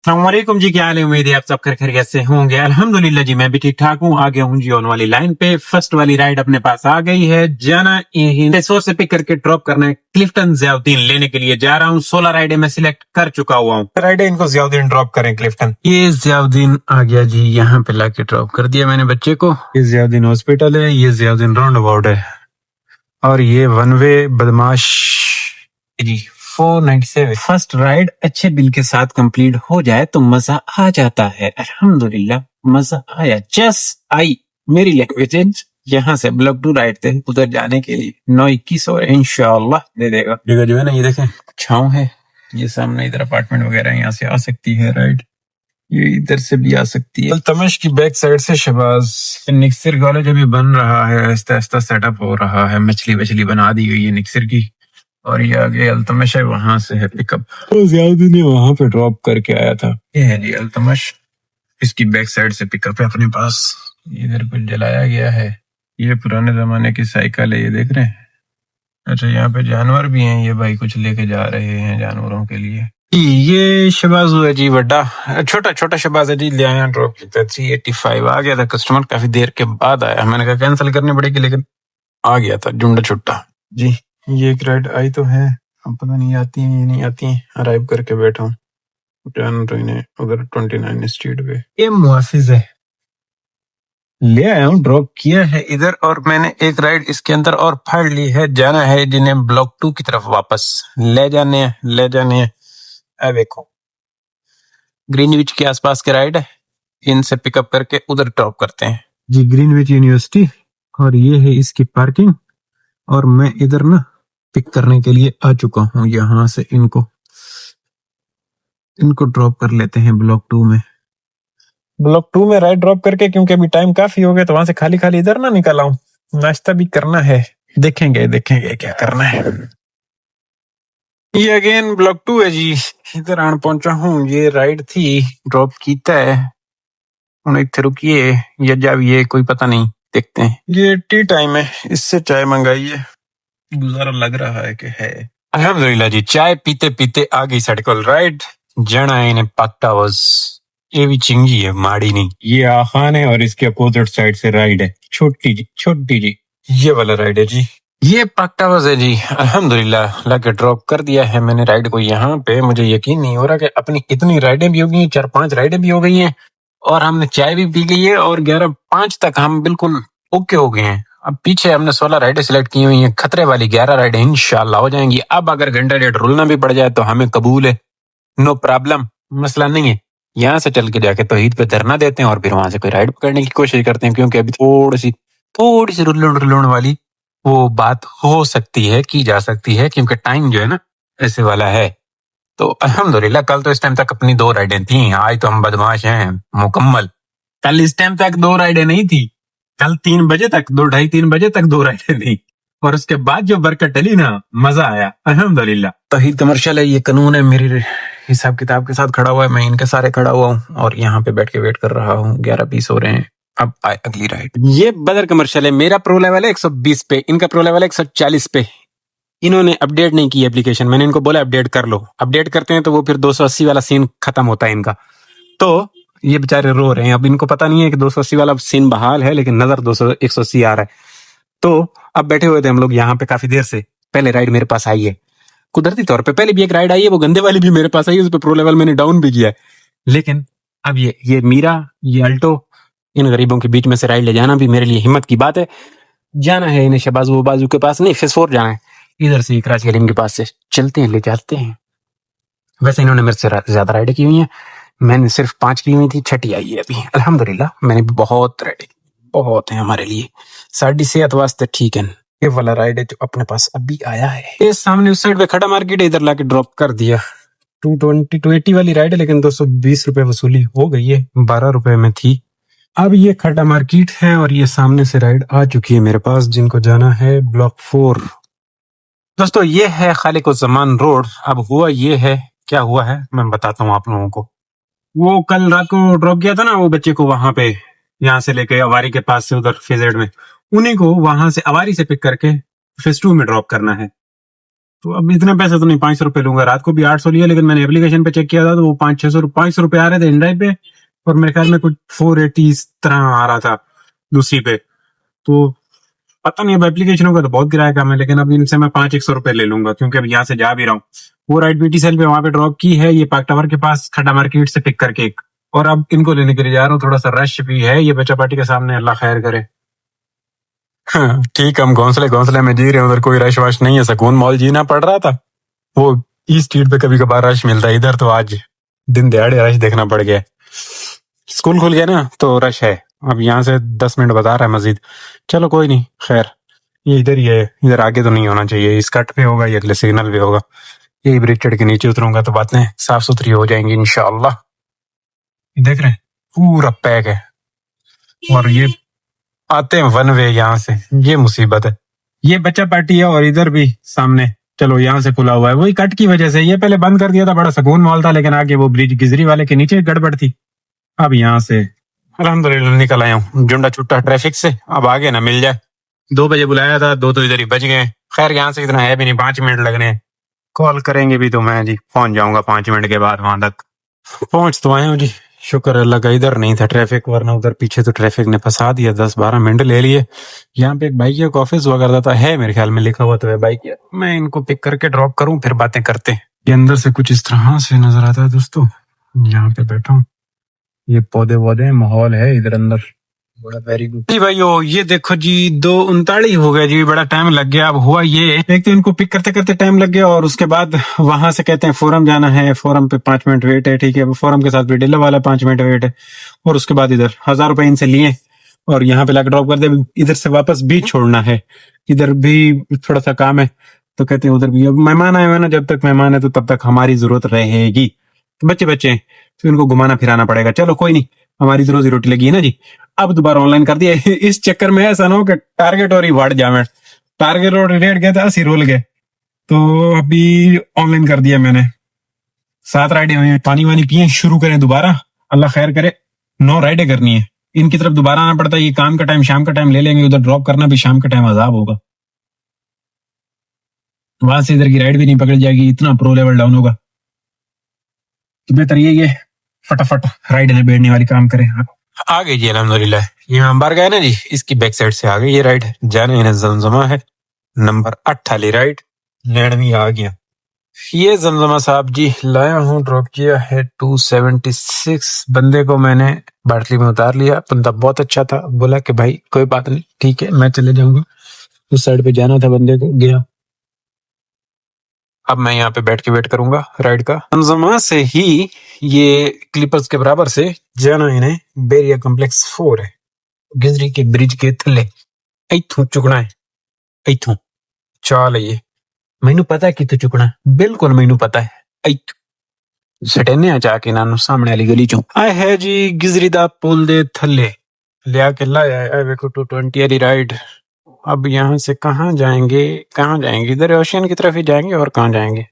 अस्सलामुअलैकुम जी, क्या हाल है? उम्मीद है आप सब खैरियत से होंगे। अल्हम्दुलिल्लाह जी, मैं भी ठीक ठाक हूँ। आ गया हूँ जी ऑन वाली लाइन पे। फर्स्ट वाली राइड अपने पास आ गई है। जाना हिंदसोर से पिक करके ड्रॉप करना है क्लिफ्टन ज़ियाउद्दीन लेने के लिए जा रहा हूँ। 16 राइडें मैं सिलेक्ट कर चुका हुआ हूँ। राइडें इनको ज़ियाउद्दीन ड्रॉप करें क्लिफ्टन। ये ज़ियाउद्दीन आ गया जी, यहाँ पे लाके ड्रॉप कर दिया मैंने बच्चे को। ये ज़ियाउद्दीन हॉस्पिटल है, ये ज़ियाउद्दीन राउंड अबाउट है और ये वन वे बदमाश जी 497। फर्स्ट राइड अच्छे बिल के साथ कंप्लीट हो जाए तो मजा आ जाता है। अल्हम्दुलिल्लाह मजा आया, जस्ट आई मेरी लैंग्वेज। यहाँ से ब्लॉक 2 राइड थे उधर जाने के लिए 9:21 और इंशाल्लाह दे देगा। जगह जो है ना, ये देखें छाँव है, ये सामने इधर अपार्टमेंट वगैरह, यहाँ से आ सकती है राइड, ये इधर से भी आ सकती है। अल्तमश की बैक साइड से शहबाज निक्सर कॉलेज अभी बन रहा है, आहिस्ता आहिस्ता सेटअप हो रहा है। मछली बना दी गई है निक्सर की, और ये आगे अल्तमश है, वहां से है पिकअप। तो ज़ियाउद्दीन ने वहां पे ड्रॉप करके आया था। ये है जी अल्तमश, इसकी बैक साइड से पिकअप है अपने पास। इधर कुछ जलाया गया है, ये पुराने जमाने की साइकिल है, ये देख रहे हैं। अच्छा, यहाँ पे जानवर भी हैं, ये भाई कुछ लेके जा रहे हैं जानवरों के लिए। ये शहबाज है जी, बड़ा छोटा शहबाज है जी, ले आया ड्रॉप किया। 385 आ गया था कस्टमर, काफी देर के बाद आया। मैंने कहा कैंसिल करनी पड़ेगी, लेकिन आ गया था झुंडा छुट्टा जी। ये एक राइड आई तो है, अब पता नहीं आती है या नहीं आती है। अराइव करके बैठा हूँ उधर 29 स्ट्रीट पे। ये मुआफिज है, ले आया हूँ, ड्रॉप किया है इधर, और मैंने एक राइड इसके अंदर और फाड़ ली है। जाना है जिन्हें ब्लॉक 2 की तरफ वापस ले जाने हैं। अब देखो ग्रीनविच के आसपास के राइड है, इनसे पिकअप करके उधर ड्रॉप करते हैं जी, ग्रीनविच यूनिवर्सिटी। और ये है इसकी पार्किंग, और मैं इधर ना पिक करने के लिए आ चुका हूँ। यहाँ से इनको ड्रॉप कर लेते हैं ब्लॉक 2 में। ब्लॉक 2 में राइड ड्रॉप करके, क्योंकि अभी टाइम काफी हो गया, तो वहां से खाली इधर ना निकल आऊं। नाश्ता भी करना है, देखेंगे क्या करना है। ये अगेन ब्लॉक 2 है जी, इधर आन पहुंचा हूँ। ये राइड थी, ड्रॉप कीता है, ਹੁਣ ਇੱਥੇ रुकिए या जाइए, कोई पता नहीं, देखते हैं। ये टी टाइम है, इससे चाय मंगाई है, गुजारा लग रहा है कि है। अल्हम्दुलिल्लाह जी, चाय पीते पीते आ गई साढ़े को राइड। जाना है इन्हें पाक टावर्स, ये भी चिंगी है, माड़ी नहीं। ये आखान है और इसके अपोजिट साइड से राइड है, छोटी जी ये वाला राइड है जी। ये पाक टावर्स है जी। अल्हम्दुलिल्लाह लाके ड्रॉप कर दिया है मैंने राइड को यहाँ पे। मुझे यकीन नहीं हो रहा कि अपनी इतनी राइडें भी हो गई, 4-5 राइडें भी हो गई हैं, और हमने चाय भी पी गई है, और 11:05 तक हम बिल्कुल ओके हो गए हैं। अब पीछे हमने 16 राइडें सिलेक्ट की हुई हैं, खतरे वाली 11 राइडें इंशाल्लाह हो जाएंगी। अब अगर घंटा डेढ़ रुलना भी पड़ जाए तो हमें कबूल है, नो प्रॉब्लम, मसला नहीं है। यहाँ से चल के जाके तौहीद पे धरना देते हैं और फिर वहां से कोई राइड पकड़ने की कोशिश करते हैं, क्योंकि अभी थोड़ी सी रुलने वाली वो बात हो सकती है, की जा सकती है, क्योंकि टाइम जो है ना ऐसे वाला है। तो अल्हम्दुलिल्लाह कल तो इस टाइम तक अपनी 2 राइडें थी, आज तो हम बदमाश हैं मुकम्मल। कल इस टाइम तक 2 राइडें नहीं थी, कल 3 बजे तक, 2 ढाई 3 बजे तक 2 राइडें थी, और उसके बाद जो बरकत डली ना, मजा आया अल्हम्दुलिल्लाह। तौहीद कमर्शियल है, ये कानून है, मेरी हिसाब किताब के साथ खड़ा हुआ है, मैं इनके सारे खड़ा हुआ हूँ, और यहाँ पे बैठ के वेट कर रहा हूँ। 11:20 हो रहे हैं, अब आए अगली राइड। ये बदर कमर्शियल है, मेरा प्रो लेवल है 120 पे, इनका प्रो लेवल है 140 पे। इन्होंने अपडेट नहीं की एप्लीकेशन, मैंने इनको बोला अपडेट कर लो। अपडेट करते हैं तो वो फिर 280 वाला सीन खत्म होता है इनका, तो ये बेचारे रो रहे हैं। अब इनको पता नहीं है कि 280 वाला सीन बहाल है, लेकिन नजर 180 आ रहा है। तो अब बैठे हुए थे हम लोग यहाँ पे काफी देर से। पहले राइड मेरे पास आई है, कुदरती तौर पे पहले भी एक राइड आई है, वो गंदे वाली भी मेरे पास आई है, उस पर प्रो लेवल मैंने डाउन भी किया है। लेकिन अब ये मीरा, ये अल्टो, इन गरीबों के बीच में से राइड ले जाना भी मेरे लिए हिम्मत की बात है। जाना है इन्हें शहबाज बाजू के पास नहीं, फेस 4 जाना है, इधर से कराची हलीम के पास से चलते हैं, ले जाते हैं। वैसे इन्होंने मेरे से ज्यादा राइडें की हुई हैं, मैंने सिर्फ 5 की हुई थी, 6ठी आई है अभी अल्हम्दुलिल्लाह। मैंने बहुत राइडें, बहुत है हमारे लिए, साड़ी सेहत वास्ते ठीक है। ये वाला राइड है जो अपने पास अभी आया है, ये सामने उस साइड पे खड़ा मार्केट है, इधर लाके ड्रॉप कर दिया। 280 वाली राइड है, लेकिन 220 रुपए वसूली हो गई है, 12 रुपए में थी। अब ये खड़ा मार्केट है, और ये सामने से राइड आ चुकी है मेरे पास, जिनको जाना है ब्लॉक 4। दोस्तों ये है खालिकुज़्ज़मान रोड। अब हुआ ये है, क्या हुआ है मैं बताता हूँ आप लोगों को। वो कल रात को ड्रॉप किया था ना वो बच्चे को, वहां पे यहाँ से लेके अवारी के पास से उधर फेज 8 में, उन्हीं को वहां से अवारी से पिक करके फेज 2 में ड्रॉप करना है। तो अब इतने पैसे तो नहीं, 500 रुपये लूंगा। रात को भी 800 लिया, लेकिन मैंने एप्लीकेशन पे चेक किया था तो वो 500 रुपये आ रहे थे इनड्राइव पे, और मेरे ख्याल में कुछ 480 इस तरह आ रहा था दूसरी पे। तो पता नहीं, अब एप्लीकेशन होगा तो बहुत किराया कम है, लेकिन अब इनसे मैं 500 रुपये ले लूंगा, क्योंकि अब यहाँ से जा भी रहा हूँ। वो राइड बीटी सेल पे वहां पे ड्रॉप की है, ये पार्क टावर के पास खड्डा मार्केट से पिक करके एक, और अब इनको लेने के लिए जा रहा हूँ। थोड़ा सा रश भी है ये बच्चा पार्टी के सामने, अल्लाह खैर करे। हाँ, ठीक, हम घोंसले घोंसले में जी रहे हैं, उधर कोई रश वश नहीं है, सुकून मॉल जीना पड़ रहा था। वो ई स्ट्रीट पे कभी कभार रश मिलता है, इधर तो आज दिन दिहाड़े रश देखना पड़ गया। स्कूल खुल गया ना तो रश है। अब यहाँ से 10 मिनट बता रहा है मस्जिद। चलो कोई नहीं, खैर ये इधर ही है, इधर आगे तो नहीं होना चाहिए। इस कट पे होगा, ये अगले सिग्नल पे होगा। यही ब्रिज चढ़ के नीचे उतरूंगा तो बातें साफ सुथरी हो जाएंगी इंशाअल्लाह। देख रहे हैं पूरा पैक है, और ये आते हैं वन वे यहाँ से, ये मुसीबत है। ये बच्चा पार्टी है और इधर भी सामने, चलो यहाँ से खुला हुआ है, वही कट की वजह से। ये पहले बंद कर दिया था, बड़ा सुकून मॉल था, लेकिन आगे वो ब्रिज गिजरी वाले के नीचे गड़बड़ थी। अब यहाँ से अल्हम्दुलिल्लाह निकल आया हूँ जुंडा छुट्टा ट्रैफिक से। अब आगे ना मिल जाए। 2 बजे बुलाया था, 2 तो इधर ही बज गए। खैर यहाँ से इतना है भी नहीं, 5 मिनट लगने हैं। कॉल करेंगे भी तो मैं जी पहुंच जाऊंगा 5 मिनट के बाद वहां तक। पहुंच तो आया हूँ जी, शुक्र अल्लाह का। इधर नहीं था ट्रैफिक, वरना उधर पीछे तो ट्रैफिक ने फंसा दिया। 10-12 मिनट ले लिए। यहाँ पे एक बाइक का ऑफिस हुआ करता था, है मेरे ख्याल में लिखा हुआ तो है बाइक। मैं इनको पिक करके ड्रॉप करूँ, फिर बातें करते हैं। ये अंदर से कुछ इस तरह से नजर आता है दोस्तों। यहाँ पे बैठा हूँ, ये पौधे वौधे, माहौल है इधर अंदर, बड़ा वेरी गुड जी भाइयों। ये देखो जी 2:39 हो गया जी, बड़ा टाइम लग गया। अब हुआ ये, एक तो इनको पिक करते करते टाइम लग गया, और उसके बाद वहां से कहते हैं फोरम जाना है, फोरम पे 5 मिनट वेट है। ठीक है, फोरम के साथ भी डेला वाला 5 मिनट वेट है, और उसके बाद इधर 1000 रुपए इनसे लिए और यहाँ पे लाके ड्रॉप कर दे। इधर से वापस भी छोड़ना है, इधर भी थोड़ा सा काम है, तो कहते हैं उधर भी। अब मेहमान आए हुए ना, जब तक मेहमान है तो तब तक हमारी जरूरत रहेगी। तो बच्चे बच्चे हैं, तो इनको घुमाना फिराना पड़ेगा। चलो कोई नहीं, हमारी तो रोजी रोटी लगी है ना जी। अब दोबारा ऑनलाइन कर दिया। इस चक्कर में ऐसा ना हो कि टारगेट और ही बढ़ जाए। टारगेट और रेट गया था 80 रोल गए, तो अभी ऑनलाइन कर दिया मैंने। 7 राइडें हुई, पानी वानी पिए, शुरू करें दोबारा, अल्लाह खैर करे। 9 राइडें करनी है, इनकी तरफ दोबारा आना पड़ता है। ये काम का टाइम शाम का टाइम ले लेंगे, उधर ड्रॉप करना भी शाम का टाइम अजाब होगा। वहां से इधर की राइड भी नहीं पकड़ जाएगी, इतना प्रो लेवल डाउन होगा। तो बेहतर ये फटाफट राइड है बैठने वाली काम करें। आ गई जी अल्हम्दुलिल्लाह। ये नंबर गया ना जी, इसकी बैक साइड से आ गई ये राइड। जाने इन्हें जमजमा है, नंबर 8 वाली राइड। लैंड भी आ गया। ये जमजमा साहब जी लाया हूँ, ड्रॉप किया है 276। बंदे को मैंने बाटली में उतार लिया, बंदा बहुत अच्छा था, बोला कि भाई कोई बात नहीं, ठीक है मैं चले जाऊंगा। उस साइड पे जाना था बंदे को, गया। अब मैं यहाँ पे बैठ के वेट करूंगा राइड का। जमजमा से ही ये क्लिपर्स के बराबर से जाना इन्हें बेरिया कॉम्प्लेक्स 4 है, गिजरी के ब्रिज के थले। इथों चुकना है, इथों चाल है। ये मैनू पता है कितों चुकना, बिल्कुल मैनू पता है। सटेने जाके नानू सामने वाली गली चों आए है जी। गिजरी दा पुल दे थले लिया के लाया है। देखो 220 वाली राइड। अब यहाँ से कहाँ जाएंगे, कहाँ जाएंगे? इधर ओशियन की तरफ ही जाएंगे, और कहाँ जाएंगे?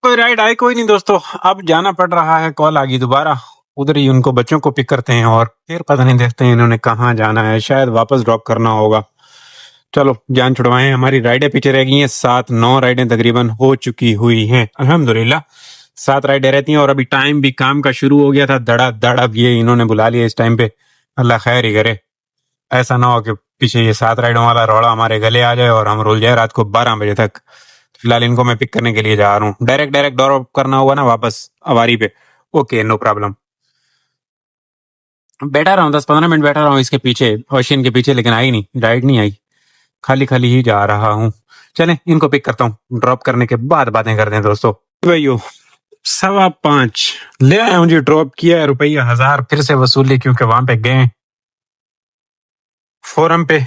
कोई राइड आई कोई नहीं दोस्तों, अब जाना पड़ रहा है। कॉल आ गई दोबारा, उधर ही उनको बच्चों को पिक करते हैं, और फिर पता नहीं देखते हैं इन्होंने कहाँ जाना है, शायद वापस ड्रॉप करना होगा। चलो जान छुड़वाएं, हमारी राइडें पीछे रह गई हैं। 7-9 राइडें तकरीबन हो चुकी हुई हैं अल्हम्दुलिल्लाह। 7 राइडें रहती हैं, और अभी टाइम भी काम का शुरू हो गया था धड़ा धड़। अब ये इन्होंने बुला लिया इस टाइम पे, अल्लाह खैर ही करे। ऐसा ना हो कि पीछे ये 7 राइडों वाला रौला हमारे गले आ जाए और हम रुल जाए रात को 12 बजे तक। फिलहाल इनको मैं पिक करने के लिए जा रहा हूँ। डायरेक्ट ड्रॉप करना होगा ना वापस अवारी पे, ओके नो प्रॉब्लम। बैठा रहा हूँ 10-15 मिनट बैठा रहा हूँ इसके पीछे, ओशियन के पीछे, लेकिन आई नहीं, राइड नहीं आई। खाली खाली ही जा रहा हूँ। चले इनको पिक करता हूँ, ड्रॉप करने के बाद बातें करते हैं दोस्तों। भाइयों 5:15 ले आया हूँ जी, ड्रॉप किया है, रुपया 1000 फिर से वसूली, क्योंकि वहां पे गए फोरम पे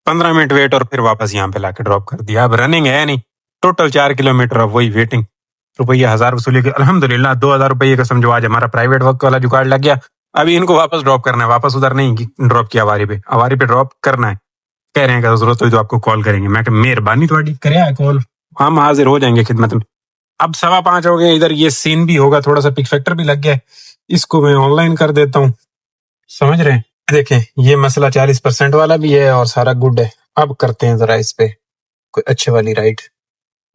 15 मिनट वेट, और फिर वापस यहाँ पे लाके ड्रॉप कर दिया। अब रनिंग है नहीं, टोटल 4 किलोमीटर, अब वही वेटिंग। रुपया 1000 वसूली के अल्हम्दुलिल्लाह। 2000 रुपये का समझो आज हमारा प्राइवेट वर्क वाला जुगाड़ लग गया। अभी इनको वापस ड्रॉप करना है, वापस उधर नहीं ड्रॉप किया, अवारी पे ड्रॉप करना है। कह रहे हैं कि जरूरत हुई तो आपको कॉल करेंगे। मैं मेहरबानी थोड़ी करे कॉल, हम हाजिर हो जाएंगे खिदमत में। अब 5:15 हो गए, इधर ये सीन भी होगा, थोड़ा सा पिक फैक्टर भी लग गया है। इसको मैं ऑनलाइन कर देता हूँ, समझ रहे हैं? देखें ये मसला 40% वाला भी है और सारा गुड है। अब करते हैं जरा इस पे कोई अच्छे वाली राइड।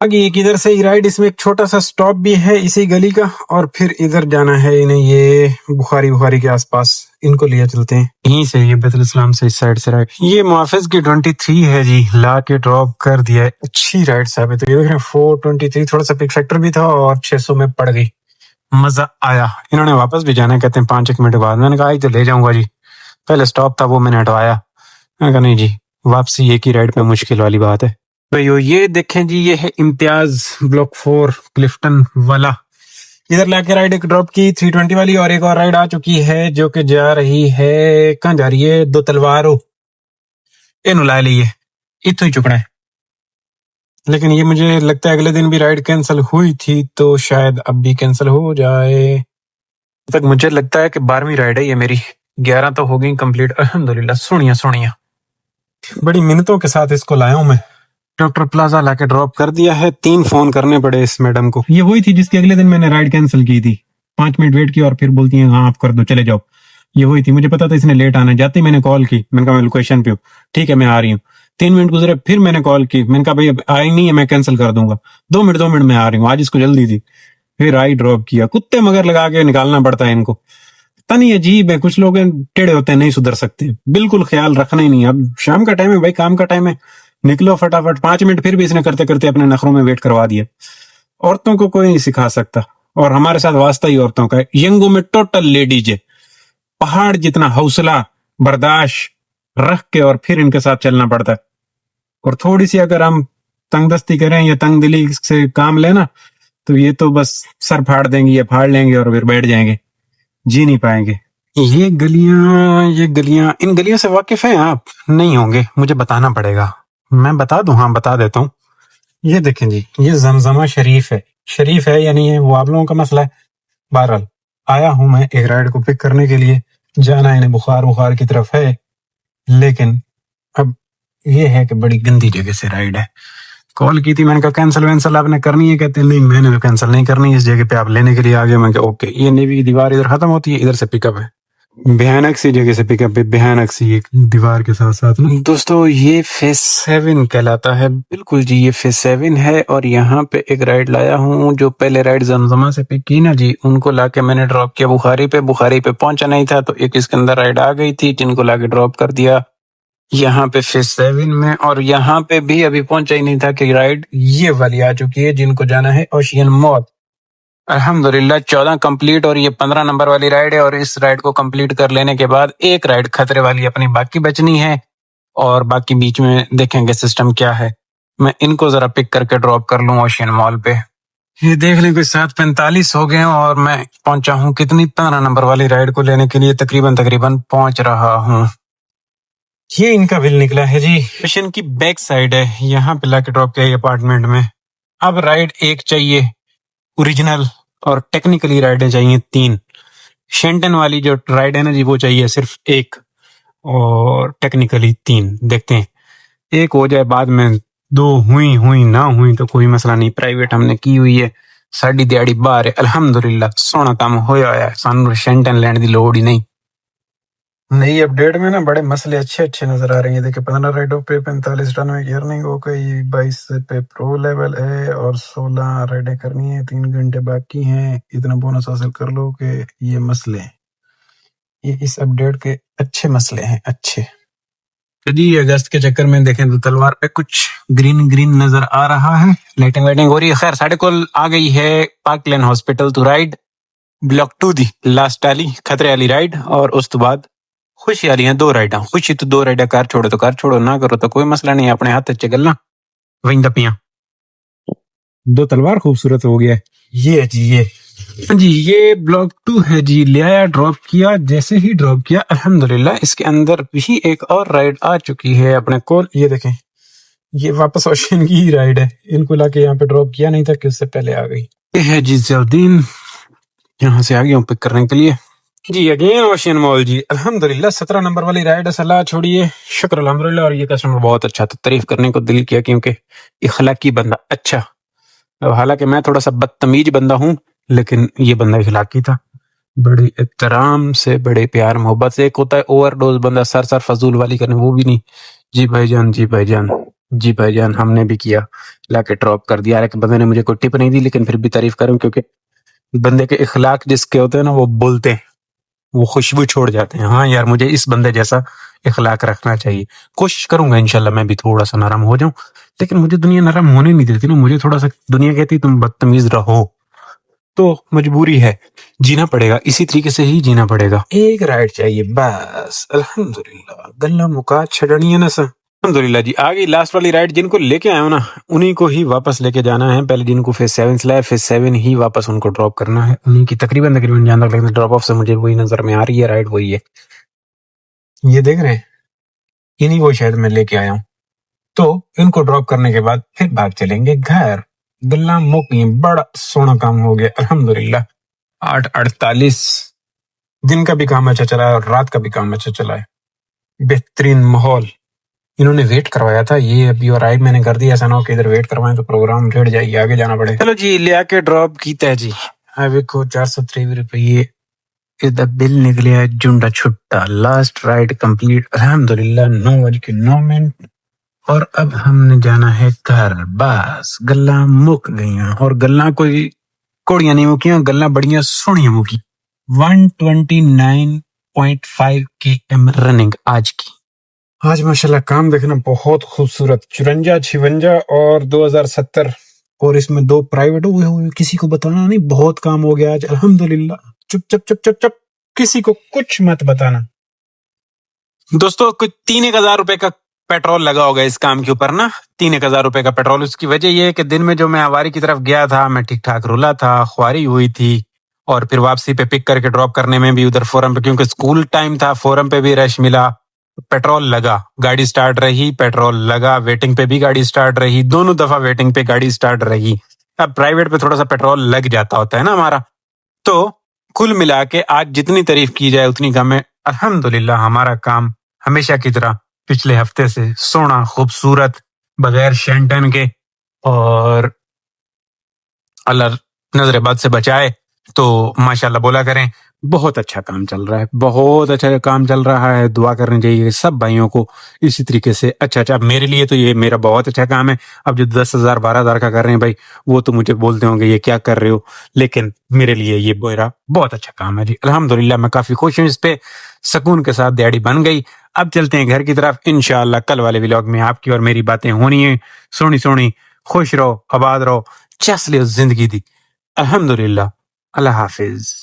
आगे एक इधर से ही राइड, इसमें एक छोटा सा स्टॉप भी है इसी गली का, और फिर इधर जाना है इन्हें, ये बुखारी के आसपास इनको लिया चलते हैं यहीं से, ये बैतुल इस्लाम से इस साइड से राइड। ये मुहाफिज की 23 है जी, ला के ड्रॉप कर दिया है। अच्छी राइड साहब है। तो ये देख रहे हैं 423, थोड़ा सा पिक फैक्टर भी था और 600 में पड़ गई। मजा आया। इन्होंने वापस भी जाना है, कहते हैं 5 मिनट बाद। मैंने कहा तो ले जाऊंगा जी, पहले स्टॉप था वो मैंने हटवाया। मैंने कहा नहीं जी, वापसी एक ही राइड पे मुश्किल वाली बात है। भाइयों ये देखें जी, ये है इम्तियाज ब्लॉक 4 क्लिफ्टन वाला। इधर लाके राइड एक ड्रॉप की 320 वाली, और एक और राइड आ चुकी है जो कि जा रही है, कहाँ जा रही है, दो तलवारों। इन ला ली है, इतो ही चुकना है। लेकिन ये मुझे लगता है अगले दिन भी राइड कैंसिल हुई थी, तो शायद अब भी कैंसिल हो जाए। तक मुझे लगता है कि 12वीं राइड है ये मेरी, 11 तो हो गई कंप्लीट अल्हम्दुलिल्लाह। सोनिया बड़ी मिन्नतों के साथ इसको लाया हूं मैं। डॉक्टर प्लाजा लाके ड्रॉप कर दिया है। 3 फोन करने पड़े इस मैडम को। ये वही थी जिसके अगले दिन मैंने राइड कैंसिल की थी। 5 मिनट वेट की और फिर बोलती है हाँ आप कर दो, चले जाओ। ये वही थी, मुझे पता था इसने लेट आना है। जाते ही मैंने कॉल की, मैंने कहा मैं लोकेशन पे हूँ, ठीक है मैं आ रही हूँ। 3 मिनट गुजरे, फिर मैंने कॉल की, मैंने कहा भाई अब आई नहीं है, मैं कैंसिल कर दूंगा। 2 मिनट में आ रही हूँ, आज इसको जल्दी थी। फिर राइड ड्रॉप किया। कुत्ते मगर लगा के निकालना पड़ता है इनको। पता नहीं अजीब है, कुछ लोग टेढ़े होते हैं, नहीं सुधर सकते, बिल्कुल ख्याल रखना ही नहीं। अब शाम का टाइम है भाई, काम का टाइम है, निकलो फटाफट। 5 मिनट फिर भी इसने करते करते अपने नखरों में वेट करवा दिया। औरतों को कोई नहीं सिखा सकता, और हमारे साथ वास्ता ही औरतों का है। यंगों में टोटल लेडीज है। पहाड़ जितना हौसला बर्दाश्त रख के और फिर इनके साथ चलना पड़ता है। और थोड़ी सी अगर हम तंगदस्ती करें या तंग दिली से काम लेना, तो ये तो बस सर फाड़ देंगे या फाड़ लेंगे और फिर बैठ जाएंगे, जी नहीं पाएंगे। ये गलियां, इन गलियों से वाकिफ हैं आप? नहीं होंगे, मुझे बताना पड़ेगा। मैं बता दूं? हाँ बता देता हूँ। ये देखें जी, ये जमजमा शरीफ है। शरीफ है या नहीं है वो आप लोगों का मसला है। बहरहाल आया हूं मैं एक राइड को पिक करने के लिए, जाना इन्हें बुखार की तरफ है। लेकिन अब ये है कि बड़ी गंदी जगह से राइड है। कॉल की थी, मैंने कहा कैंसिल वैंसल आपने करनी है? कहते नहीं मैंने तो कैंसिल नहीं करनी, इस जगह पे आप लेने के लिए आ गए। मैं कहा ओके। ये नेवी की दीवार इधर खत्म होती है, इधर से पिकअप है। भयानक सी जगह से पिकअप है, भयानक सी एक दीवार के साथ साथ ना। दोस्तों ये फेज 7 कहलाता है। बिल्कुल जी, ये फेज 7 है। और यहाँ पे एक राइड लाया हूँ। जो पहले राइड जमजमा से पिक की ना जी, उनको लाके मैंने ड्रॉप किया बुखारी पे पहुंचा नहीं था, तो एक इसके अंदर राइड आ गई थी जिनको लाके ड्रॉप कर दिया यहाँ पे फेज 7 में। और यहाँ पे भी अभी पहुंचा ही नहीं था कि राइड ये वाली आ चुकी है जिनको जाना है ओशियन मॉल। अल्हम्दुलिल्लाह 14 कंप्लीट, और ये 15 नंबर वाली राइड है। और इस राइड को कंप्लीट कर लेने के बाद एक राइड खतरे वाली अपनी बाकी बचनी है, और बाकी बीच में देखेंगे सिस्टम क्या है। मैं इनको जरा पिक करके ड्रॉप कर लूं ओशियन मॉल पे। ये देख लें कोई 7:45 हो गए और मैं पहुंचा हूं कितनी, 15 नंबर वाली राइड को लेने के लिए तकरीबन पहुंच रहा हूँ। ये इनका बिल निकला है जी। मिशन की बैक साइड है, यहाँ पे लाके ड्रॉप किया अपार्टमेंट में। अब राइड एक चाहिए ओरिजिनल, और टेक्निकली राइडें चाहिए 3। शेंटन वाली जो राइड है ना जी, वो चाहिए सिर्फ 1, और टेक्निकली 3। देखते हैं एक हो जाए, बाद में 2 हुई ना हुई तो कोई मसला नहीं। प्राइवेट हमने की हुई है, साड़ी दिहाड़ी बाहर है, अल्हम्दुलिल्लाह सोना काम होया है। सानू शेंटन लैंड की लोड़ ही नहीं। नई अपडेट में ना बड़े मसले अच्छे नजर आ रहे हैं। देखिए 15 राइडों पे 45 टन में अर्निंग हो गई, 22 पे प्रो लेवल है, और 16 राइडें करनी है, 3 घंटे बाकी हैं। इतना बोनस हासिल कर लो कि ये मसले हैं, ये इस अपडेट के अच्छे मसले हैं, अच्छे। जी अगस्त के चक्कर में देखें तो तलवार पे कुछ ग्रीन नजर आ रहा है, लाइटिंग वाइटिंग हो रही है। खैर साढ़े को आ गई है park lane hospital to ride block 2 दी लास्ट वाली खतरे वाली राइड। और उस तो बाद खुशी आ रही है 2 राइडा। खुशी तो 2 राइडा, कार छोड़ो तो कार छोड़ो, ना करो तो कोई मसला नहीं, अपने हाथ अच्छे गलना वही दपिया। 2 तलवार खूबसूरत हो गया। ये जी ये ब्लॉक 2 है जी। ले आया, ड्रॉप किया। जैसे ही ड्रॉप किया अल्हम्दुलिल्लाह इसके अंदर भी एक और राइड आ चुकी है अपने को। ये देखें, ये वापस ओशियन की ही राइड है। इनको लाके यहाँ पे ड्रॉप किया नहीं था कि उससे पहले आ गई। ये है जी जल्दीन, यहाँ से आ गया हूँ पिक करने के लिए जी। अगेन ओशियन मॉल जी, अल्हम्दुलिल्लाह 17 नंबर वाली राइड सलाह छोड़िए, शुक्र अल्हम्दुलिल्लाह। और ये कस्टमर बहुत अच्छा था, तारीफ करने को दिल किया क्योंकि इखलाकी बंदा अच्छा। अब हालांकि मैं थोड़ा सा बदतमीज बंदा हूँ, लेकिन ये बंदा इखलाकी था, बड़े एहतराम से, बड़े प्यार मोहब्बत से। एक होता है ओवरडोज बंदा, सर फजूल वाली करने, वो भी नहीं। जी भाईजान जी भाईजान, हमने भी किया, लाके ड्रॉप कर दिया। एक बंदे ने मुझे कोई टिप नहीं दी, लेकिन फिर भी तारीफ करूं, क्योंकि बंदे के इखलाक जिसके होते हैं ना, वो बोलते हैं, वो खुशबू छोड़ जाते हैं। हाँ यार, मुझे इस बंदे जैसा इखलाक रखना चाहिए। कोशिश करूंगा इंशाल्लाह मैं भी थोड़ा सा नरम हो जाऊं, लेकिन मुझे दुनिया नरम होने नहीं देती ना। मुझे थोड़ा सा दुनिया कहती तुम बदतमीज रहो, तो मजबूरी है, जीना पड़ेगा, इसी तरीके से ही जीना पड़ेगा। एक राइड चाहिए बस। अल्हम्दुलिल्लाह, गल्ला मुका छड़नी है ना सा। अल्हम्दुलिल्लाह जी, आ गई लास्ट वाली राइड। जिनको लेके आए हो ना, उन्हीं को ही वापस लेके जाना है। पहले जिनको फेज 7 से लाया, फेज 7 ही वापस उनको ड्रॉप करना है। उन्हीं की तकरीबन तकरीबन जहां तक लगता है ड्रॉप ऑफ से मुझे वही नजर में आ रही है, राइड वही है। ये देख रहे हैं, इन्हीं को शायद मैं लेके आया हूँ। तो इनको ड्रॉप करने के बाद फिर भाग चलेंगे घर। गल्ला मुक गई, बड़ा सोना काम हो गया अल्हम्दुलिल्लाह। 8:48, दिन का भी काम अच्छा चला है और रात का भी काम अच्छा चला है। बेहतरीन माहौल। इन्होंने वेट करवाया था, ये अभी और आई मैंने कर दिया। ऐसा ना हो कि इधर वेट करवाएं तो प्रोग्राम रेड जाएगी, आगे जाना पड़े। चलो जी, ले आके ड्रॉप कीता है जी। अब देखो 423 रुपये इधर बिल निकले है, जुंडा छुट्टा। लास्ट राइड कंप्लीट अल्हम्दुलिल्लाह, 9:09। और अब हमने जाना है घर। बस गल्ला मुक गई और गल्ला कोई कोड़ियां नहीं मुकियां, गल्ला बड़ियां सोहनियां मुकी। 129.5 km रनिंग आज की। आज माशाल्लाह काम देखना बहुत खूबसूरत। 54, 56 और 2070, और इसमें 2 प्राइवेट हुए हुए। किसी को बताना नहीं, बहुत काम हो गया आज अल्हम्दुलिल्लाह। चुप चुप चुप चुप चुप, किसी को कुछ मत बताना। दोस्तों, कुछ 3,000 रुपए का पेट्रोल लगा होगा इस काम के ऊपर ना। 3,000 रुपए का पेट्रोल। उसकी वजह यह है कि दिन में जो मैं हवारी की तरफ गया था, मैं ठीक ठाक रुला था, ख्वारी हुई थी, और फिर वापसी पे पिक करके ड्रॉप करने में भी उधर फोरम पे, क्योंकि स्कूल टाइम था, फोरम पे भी रश मिला। पेट्रोल लगा, गाड़ी स्टार्ट रही, पेट्रोल लगा, वेटिंग पे भी गाड़ी स्टार्ट रही, दोनों दफा वेटिंग पे गाड़ी स्टार्ट रही। अब प्राइवेट पे थोड़ा सा पेट्रोल लग जाता होता है ना हमारा। तो कुल मिला के आज जितनी तारीफ की जाए उतनी कम है। अल्हम्दुलिल्लाह, हमारा काम हमेशा की तरह पिछले हफ्ते से सोना खूबसूरत, बगैर शेंटन के, और अल्लाह नजर बद से बचाए तो माशाल्लाह बोला करें। बहुत अच्छा काम चल रहा है, बहुत अच्छा काम चल रहा है। दुआ करनी चाहिए सब भाइयों को इसी तरीके से। अच्छा अच्छा, मेरे लिए तो ये मेरा बहुत अच्छा काम है। अब जो 10,000 12,000 का कर रहे हैं भाई, वो तो मुझे बोलते होंगे ये क्या कर रहे हो, लेकिन मेरे लिए ये मेरा बहुत अच्छा काम है जी अल्हम्दुलिल्लाह। मैं काफी खुश हूँ इस पे। सुकून के साथ दिहाड़ी बन गई। अब चलते हैं घर की तरफ। इंशाल्लाह कल वाले व्लॉग में आपकी और मेरी बातें होनी है। सोनी सोनी, खुश रहो, आबाद रहो, चस लियो जिंदगी दी। अल्हम्दुलिल्लाह, अल्लाह हाफिज।